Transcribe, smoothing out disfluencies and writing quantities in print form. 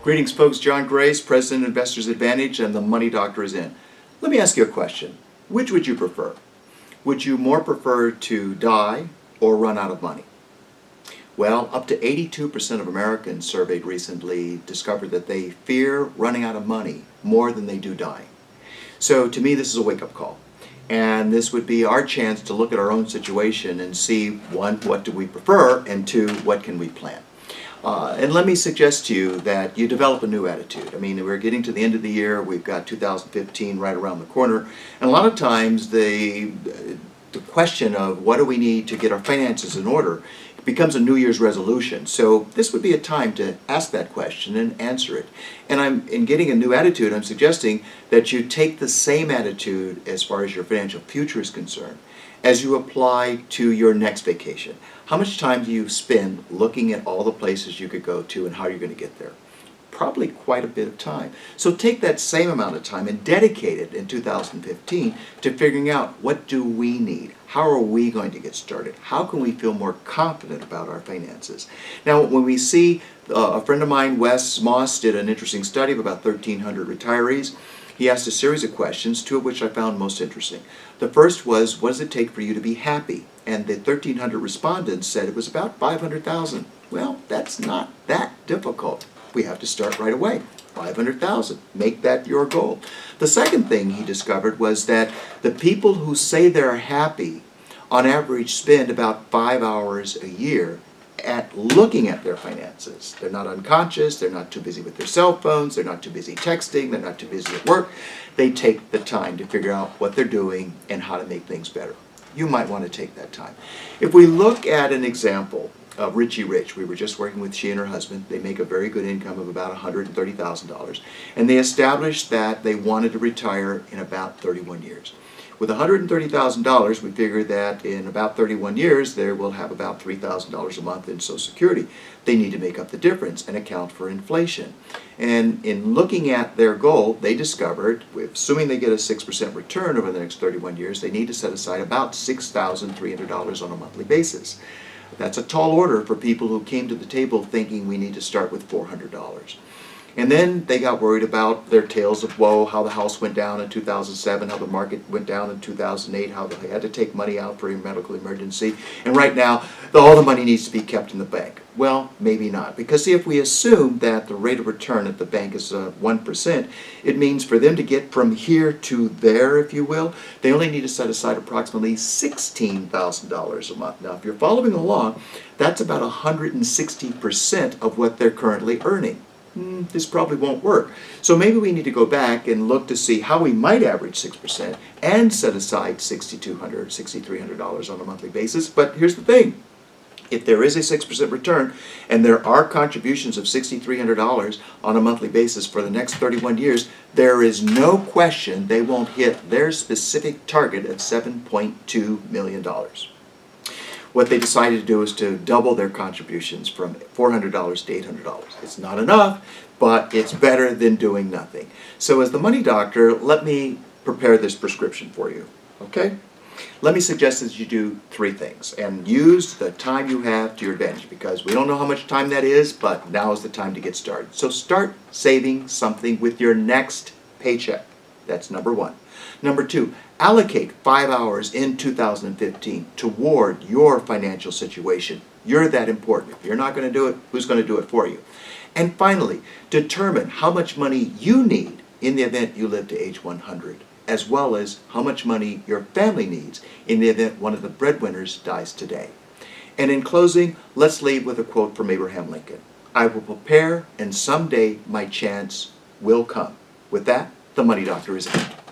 Greetings folks, John Grace, President of Investors Advantage, and the Money Doctor is in. Let me ask you a question. Which would you prefer? Would you more prefer to die or run out of money? Well, up to 82% of Americans surveyed recently discovered that they fear running out of money more than they do dying. So to me, this is a wake-up call. And this would be our chance to look at our own situation and see, one, what do we prefer, and two, what can we plan? And let me suggest to you that you develop a new attitude. I mean, we're getting to the end of the year. We've got 2015 right around the corner. And a lot of times the question of what do we need to get our finances in order becomes a New Year's resolution. So this would be a time to ask that question and answer it. And in getting a new attitude, I'm suggesting that you take the same attitude as far as your financial future is concerned as you apply to your next vacation. How much time do you spend looking at all the places you could go to and how you're going to get there? Probably quite a bit of time. So take that same amount of time and dedicate it in 2015 to figuring out what do we need? How are we going to get started? How can we feel more confident about our finances? Now, when we see a friend of mine, Wes Moss, did an interesting study of about 1,300 retirees. He asked a series of questions, two of which I found most interesting. The first was, what does it take for you to be happy? And the 1,300 respondents said it was about 500,000. Well, that's not that difficult. We have to start right away. 500,000. Make that your goal. The second thing he discovered was that the people who say they're happy on average spend about 5 hours a year at looking at their finances. They're not unconscious, they're not too busy with their cell phones, they're not too busy texting, they're not too busy at work. They take the time to figure out what they're doing and how to make things better. You might want to take that time. If we look at an example of Richie Rich, we were just working with she and her husband. They make a very good income of about $130,000, and they established that they wanted to retire in about 31 years. With $130,000, we figured that in about 31 years, they will have about $3,000 a month in Social Security. They need to make up the difference and account for inflation. And in looking at their goal, they discovered, assuming they get a 6% return over the next 31 years, they need to set aside about $6,300 on a monthly basis. That's a tall order for people who came to the table thinking we need to start with $400. And then they got worried about their tales of woe, how the house went down in 2007, how the market went down in 2008, how they had to take money out for a medical emergency. And right now, all the money needs to be kept in the bank. Well, maybe not. Because see, if we assume that the rate of return at the bank is 1%, it means for them to get from here to there, if you will, they only need to set aside approximately $16,000 a month. Now, if you're following along, that's about 160% of what they're currently earning. This probably won't work. So maybe we need to go back and look to see how we might average 6% and set aside $6,200, $6,300 on a monthly basis. But here's the thing. If there is a 6% return and there are contributions of $6,300 on a monthly basis for the next 31 years, there is no question they won't hit their specific target of $7.2 million. What they decided to do is to double their contributions from $400 to $800. It's not enough, but it's better than doing nothing. So as the Money Doctor, let me prepare this prescription for you, okay? Let me suggest that you do three things and use the time you have to your advantage, because we don't know how much time that is, but now is the time to get started. So start saving something with your next paycheck. That's number one. Number two, allocate 5 hours in 2015 toward your financial situation. You're that important. If you're not going to do it, who's going to do it for you? And finally, determine how much money you need in the event you live to age 100, as well as how much money your family needs in the event one of the breadwinners dies today. And in closing, let's leave with a quote from Abraham Lincoln. I will prepare, and someday my chance will come. With that, the Money Doctor is out.